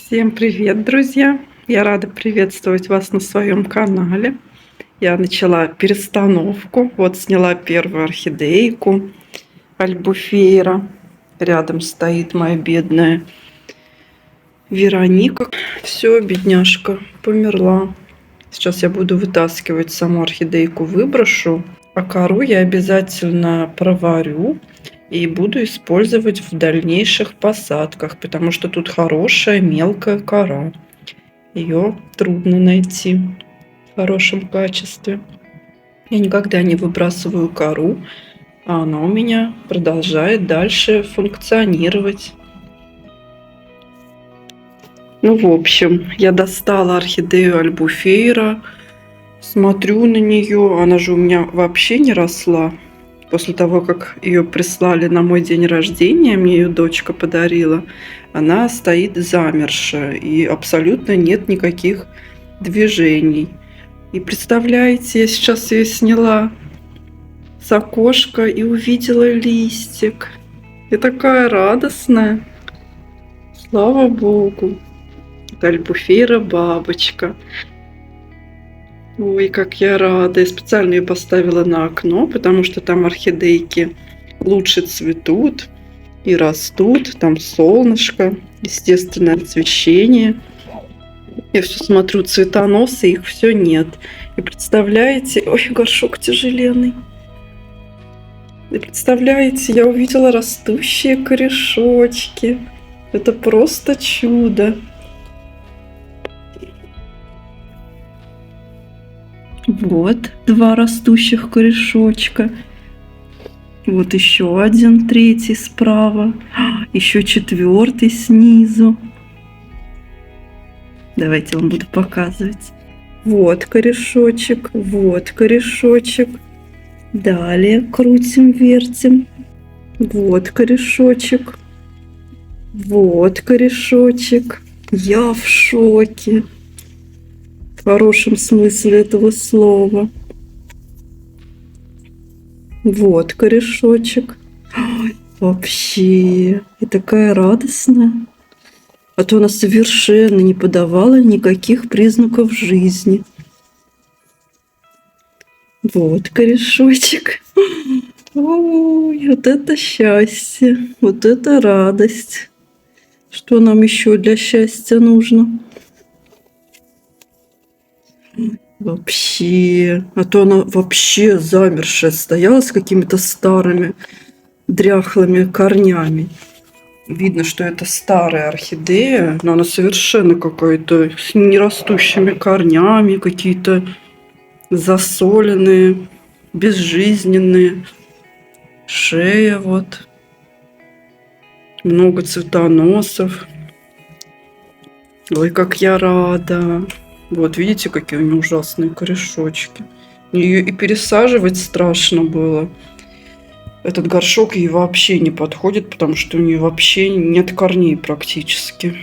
Всем привет, друзья! Я рада приветствовать вас на своем канале. Я начала перестановку. Вот сняла первую орхидейку альбуфейра. Рядом стоит моя бедная Вероника. Все, бедняжка померла. Сейчас я буду вытаскивать саму орхидейку, выброшу. А кору я обязательно проварю и буду использовать в дальнейших посадках, потому что тут хорошая мелкая кора. Ее трудно найти в хорошем качестве. Я никогда не выбрасываю кору, а она у меня продолжает дальше функционировать. Ну, в общем, я достала орхидею альбуфейра, смотрю на нее, она же у меня вообще не росла. После того, как ее прислали на мой день рождения, мне ее дочка подарила, она стоит замершая и абсолютно нет никаких движений. И представляете, я сейчас ее сняла с окошка и увидела листик. Я такая радостная. Слава Богу. Это альбуфейра бабочка. Ой, как я рада. Я специально ее поставила на окно, потому что там орхидейки лучше цветут и растут. Там солнышко, естественное освещение. Я все смотрю, цветоносы, их все нет. И представляете, ой, горшок тяжеленный. И представляете, я увидела растущие корешочки. Это просто чудо. Вот два растущих корешочка. Вот еще один, третий справа. Еще четвертый снизу. Давайте вам буду показывать. Вот корешочек, вот корешочек. Далее крутим, вертим. Вот корешочек. Вот корешочек. Я в шоке. В хорошем смысле этого слова. Вот корешочек. Ой, вообще, и такая радостная. А то она совершенно не подавала никаких признаков жизни. Вот корешочек. Ой, вот это счастье, вот это радость. Что нам еще для счастья нужно? Вообще, а то она вообще замершая стояла с какими-то старыми дряхлыми корнями. Видно, что это старая орхидея, но она совершенно какая-то с нерастущими корнями, какие-то засоленные, безжизненные. Шея вот. Много цветоносов. Ой, как я рада. Вот, видите, какие у нее ужасные корешочки. Ее и пересаживать страшно было. Этот горшок ей вообще не подходит, потому что у нее вообще нет корней практически.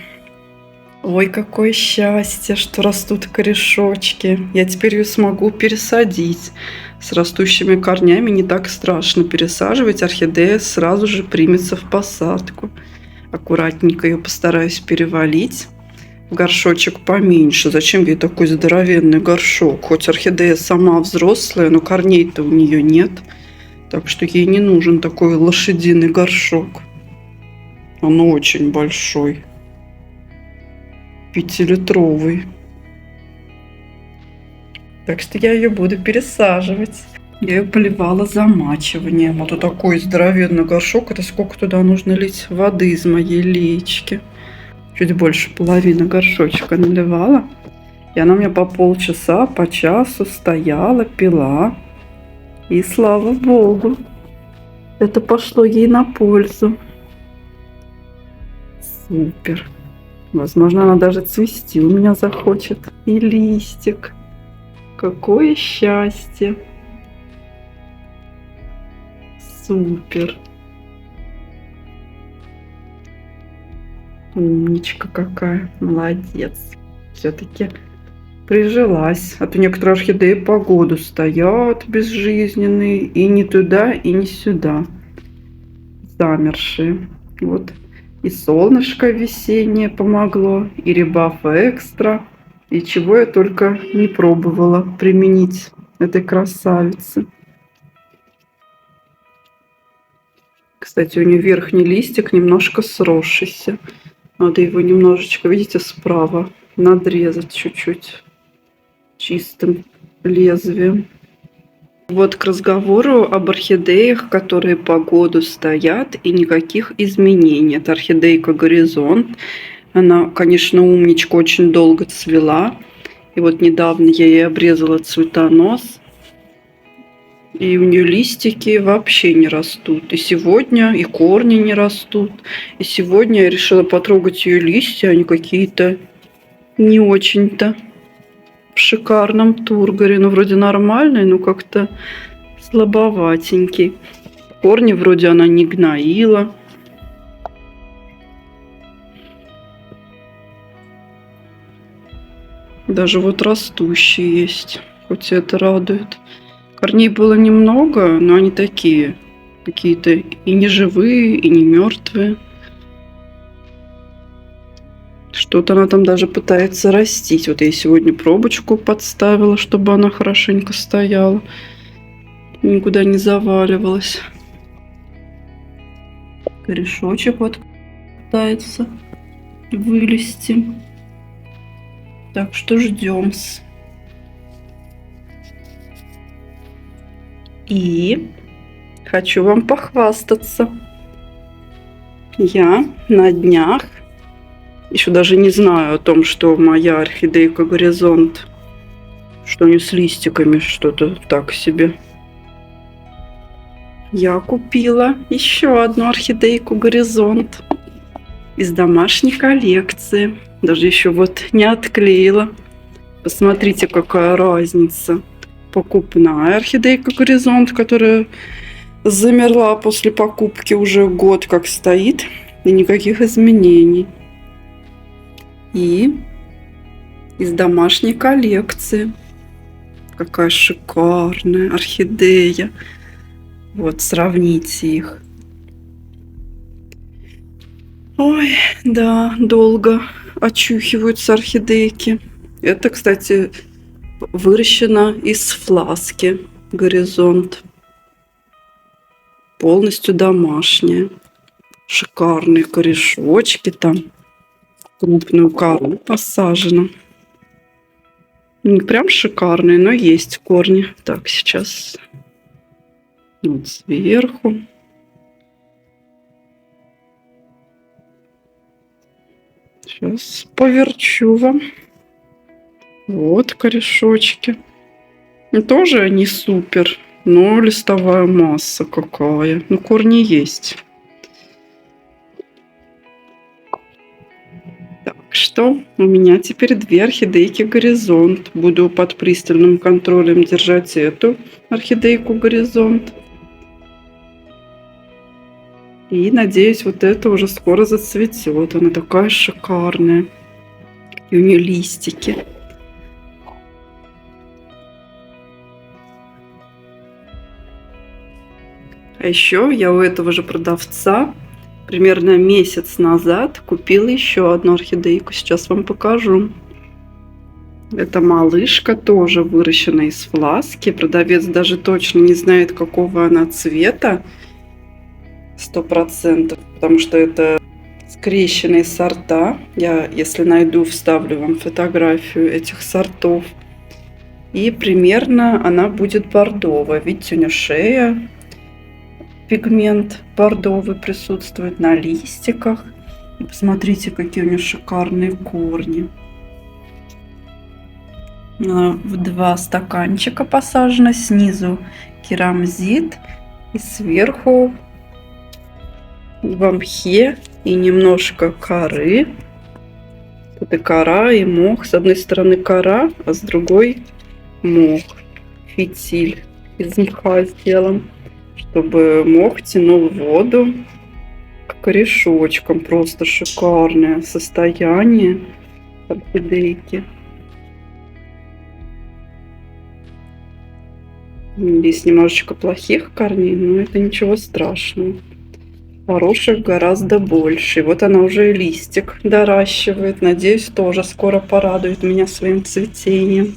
Ой, какое счастье, что растут корешочки. Я теперь ее смогу пересадить. С растущими корнями не так страшно пересаживать. Орхидея сразу же примется в посадку. Аккуратненько ее постараюсь перевалить в горшочек поменьше. Зачем ей такой здоровенный горшок? Хоть орхидея сама взрослая, но корней-то у нее нет. Так что ей не нужен такой лошадиный горшок. Он очень большой. 5-литровый. Так что я ее буду пересаживать. Я ее поливала замачиванием. Вот такой здоровенный горшок. Это сколько туда нужно лить воды из моей леечки. Чуть больше половины горшочка наливала. И она у меня по полчаса, по часу стояла, пила. И слава Богу, это пошло ей на пользу. Супер. Возможно, она даже цвести у меня захочет. И листик. Какое счастье. Супер. Умничка какая. Молодец. Все-таки прижилась. А то некоторые орхидеи по году стоят безжизненные. И не туда, и не сюда. Замершие. Вот И солнышко весеннее помогло, и ребафа экстра, и чего я только не пробовала применить этой красавице. Кстати, у нее верхний листик немножко сросшийся. Надо его немножечко, видите, справа надрезать чуть-чуть чистым лезвием. Вот к разговору об орхидеях, которые по году стоят и никаких изменений. Это орхидейка Горизонт. Она, конечно, умничка, очень долго цвела. И вот недавно я ей обрезала цветонос. И у нее листики вообще не растут. И сегодня и корни не растут. И сегодня я решила потрогать ее листья. Они какие-то не очень-то в шикарном тургоре. Ну, вроде нормальный, но как-то слабоватенький. Корни вроде она не гноила. Даже вот растущие есть. Хоть это радует. Корней было немного, но они такие. Какие-то и не живые, и не мертвые. Что-то она там даже пытается растить. Вот я сегодня пробочку подставила, чтобы она хорошенько стояла. Никуда не заваливалась. Корешочек вот пытается вылезти. Так что ждем-с. И хочу вам похвастаться. Я на днях, еще даже не знаю о том, что моя орхидейка Горизонт, что они с листиками, что-то так себе. Я купила еще одну орхидейку Горизонт из домашней коллекции. Даже еще вот не отклеила. Посмотрите, какая разница. Покупная орхидейка Горизонт, которая замерла после покупки, уже год как стоит, и никаких изменений. И из домашней коллекции. Какая шикарная орхидея. Вот, сравните их. Ой, да, долго очухиваются орхидейки. Это, кстати, выращено из фласки Горизонт. Полностью домашняя. Шикарные корешочки там. Крупную кору посажено. Не прям шикарные, но есть корни. Так, сейчас вот сверху. Сейчас поверчу вам. Вот корешочки. И тоже не супер, но листовая масса какая. Ну, корни есть. Так что у меня теперь две орхидейки Горизонт. Буду под пристальным контролем держать эту орхидейку Горизонт. И надеюсь, вот это уже скоро зацветет. Она такая шикарная. И у нее листики. А еще я у этого же продавца примерно месяц назад купила еще одну орхидейку. Сейчас вам покажу. Это малышка, тоже выращена из фласки. Продавец даже точно не знает, какого она цвета. 100%, потому что это скрещенные сорта. Я, если найду, вставлю вам фотографию этих сортов. И примерно она будет бордовая. Видите, у нее шея, пигмент бордовый присутствует на листиках. И посмотрите, какие у нее шикарные корни. В 2 стаканчика посажено. Снизу керамзит и сверху в мхе и немножко коры. Тут и кора, и мох. С одной стороны кора, а с другой мох. Фитиль из мха сделан, чтобы мох тянул воду к корешочкам. Просто шикарное состояние орхидейки. Здесь немножечко плохих корней, но это ничего страшного. Хороших гораздо больше. И вот она уже листик доращивает. Надеюсь, тоже скоро порадует меня своим цветением.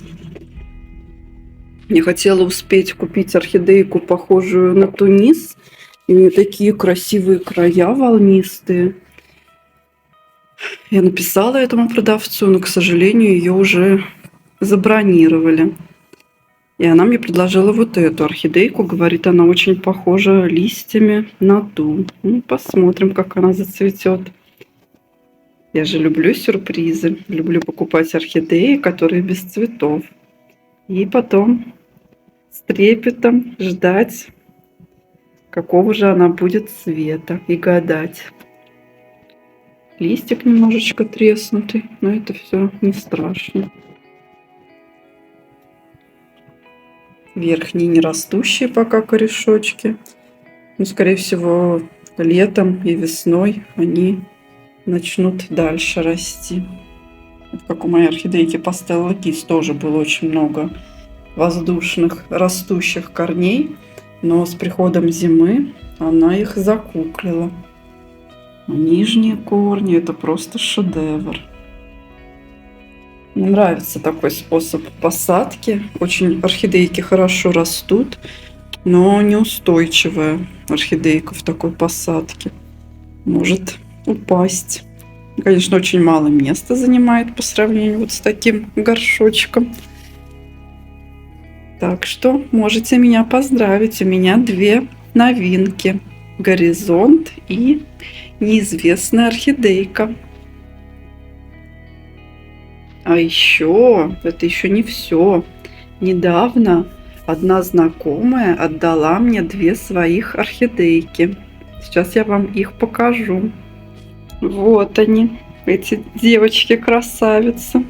Я хотела успеть купить орхидейку, похожую на тунис. И у нее такие красивые края волнистые. Я написала этому продавцу, но, к сожалению, ее уже забронировали. И она мне предложила вот эту орхидейку. Говорит, она очень похожа листьями на ту. Ну, посмотрим, как она зацветет. Я же люблю сюрпризы. Люблю покупать орхидеи, которые без цветов. И потом с трепетом ждать, какого же она будет цвета. И гадать. Листик немножечко треснутый, но это все не страшно. Верхние не растущие пока корешочки. Но, скорее всего, летом и весной они начнут дальше расти. Вот как у моей орхидейки Пастелла Кис тоже было очень много воздушных растущих корней, но с приходом зимы она их закуклила. Нижние корни — это просто шедевр. Мне нравится такой способ посадки. Очень орхидейки хорошо растут, но неустойчивая орхидейка в такой посадке может упасть. Конечно, очень мало места занимает по сравнению вот с таким горшочком. Так что можете меня поздравить. У меня две новинки: Горизонт и неизвестная орхидейка. А еще, это еще не все. Недавно одна знакомая отдала мне две своих орхидейки. Сейчас я вам их покажу. Вот они, эти девочки-красавицы.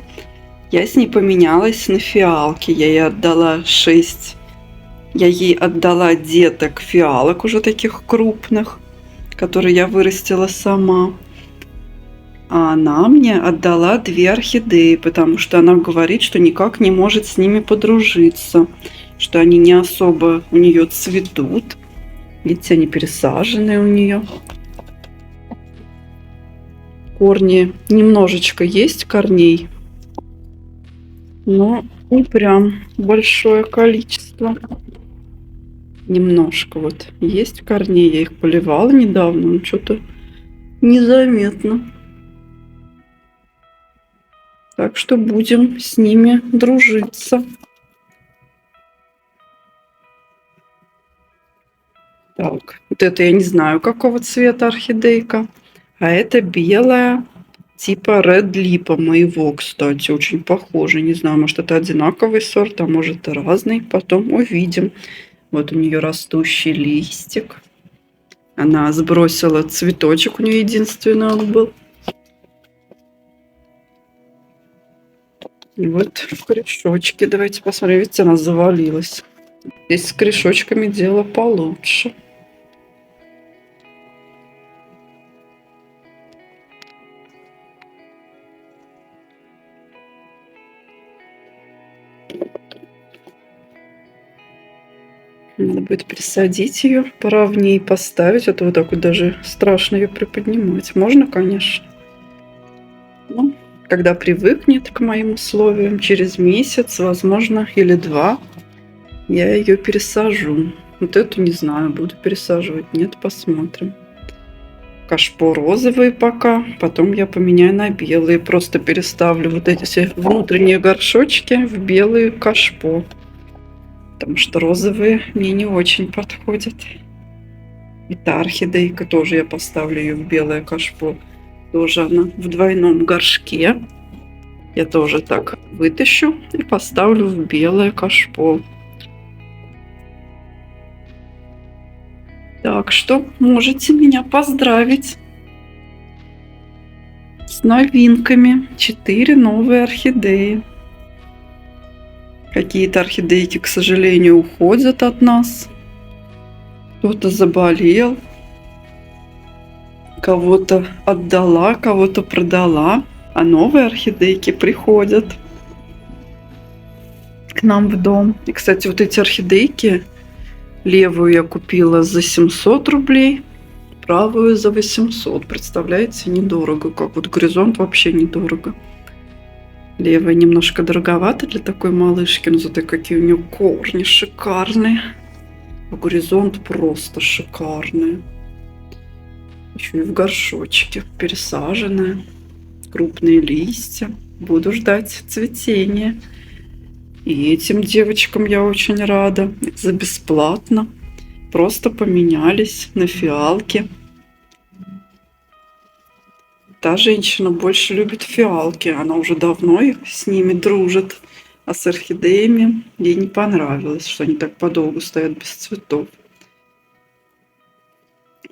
Я с ней поменялась на фиалки. Я ей отдала 6. Я ей отдала деток фиалок уже таких крупных, которые я вырастила сама. А она мне отдала две орхидеи, потому что она говорит, что никак не может с ними подружиться, что они не особо у нее цветут. Видите, они пересаженные у нее. Корни немножечко есть корней, но не прям большое количество. Немножко вот есть корней. Я их поливала недавно, но что-то незаметно. Так что будем с ними дружиться. Так, вот это я не знаю, какого цвета орхидейка. А это белая, типа Red Lip моего, кстати, очень похоже. Не знаю, может это одинаковый сорт, а может и разный. Потом увидим. Вот у нее растущий листик. Она сбросила цветочек, у нее единственный он был. И вот корешочки. Давайте посмотрим. Видите, она завалилась. Здесь с корешочками дело получше. Надо будет присадить ее, поровнее поставить. А то вот так вот даже страшно ее приподнимать. Можно, конечно. Но когда привыкнет к моим условиям, через месяц, возможно, или 2, я ее пересажу. Вот эту не знаю, буду пересаживать. Нет, посмотрим. Кашпо розовые пока. Потом я поменяю на белые. Просто переставлю вот эти все внутренние горшочки в белые кашпо. Потому что розовые мне не очень подходят. И та орхидейка тоже я поставлю ее в белое кашпо. Тоже она в двойном горшке. Я тоже так вытащу и поставлю в белое кашпо. Так что можете меня поздравить с новинками. 4 новые орхидеи. Какие-то орхидейки, к сожалению, уходят от нас. Кто-то заболел. Кого-то отдала, кого-то продала. А новые орхидейки приходят к нам в дом. И, кстати, вот эти орхидейки, левую я купила за 700 рублей. Правую за 800. Представляете, недорого. Как вот горизонт вообще недорого. Левая немножко дороговато для такой малышки, но зато какие у нее корни шикарные. А горизонт просто шикарный. Еще и в горшочке пересаженная. Крупные листья. Буду ждать цветения. И этим девочкам я очень рада. За бесплатно. Просто поменялись на фиалки. Та женщина больше любит фиалки. Она уже давно с ними дружит. А с орхидеями ей не понравилось, что они так подолгу стоят без цветов.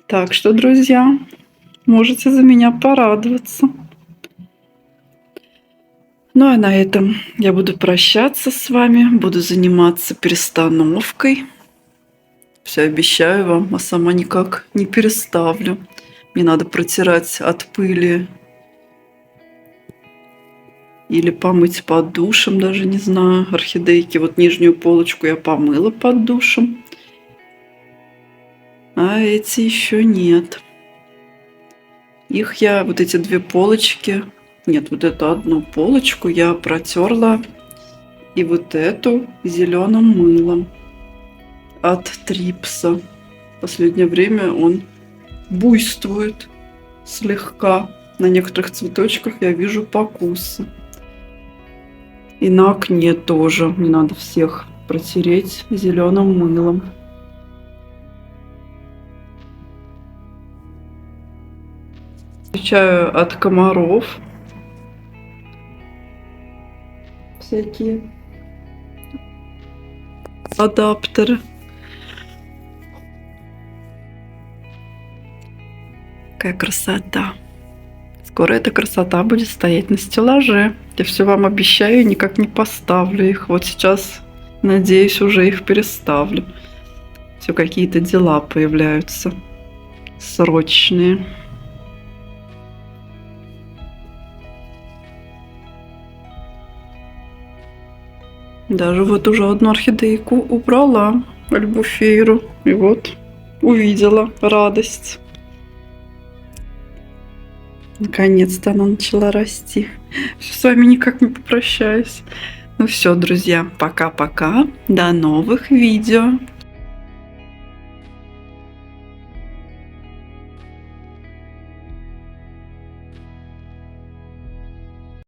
Так что, друзья, можете за меня порадоваться. Ну а на этом я буду прощаться с вами. Буду заниматься перестановкой. Все обещаю вам, а сама никак не переставлю. Мне надо протирать от пыли или помыть под душем, даже не знаю. Орхидейки, вот нижнюю полочку я помыла под душем, а эти еще нет. Их я, вот эти две полочки, нет, вот эту одну полочку я протерла, и вот эту зеленым мылом от трипса. В последнее время он буйствует слегка. На некоторых цветочках я вижу покусы. И на окне тоже. Мне надо всех протереть зеленым мылом. Отвечаю от комаров. Всякие адаптеры. Какая красота. Скоро эта красота будет стоять на стеллаже. Я все вам обещаю, никак не поставлю их. Вот сейчас, надеюсь, уже их переставлю. Все какие-то дела появляются срочные. Даже вот уже одну орхидейку убрала, альбуфейру. И вот увидела радость. Наконец-то она начала расти. С вами никак не попрощаюсь. Ну все, друзья, пока-пока. До новых видео.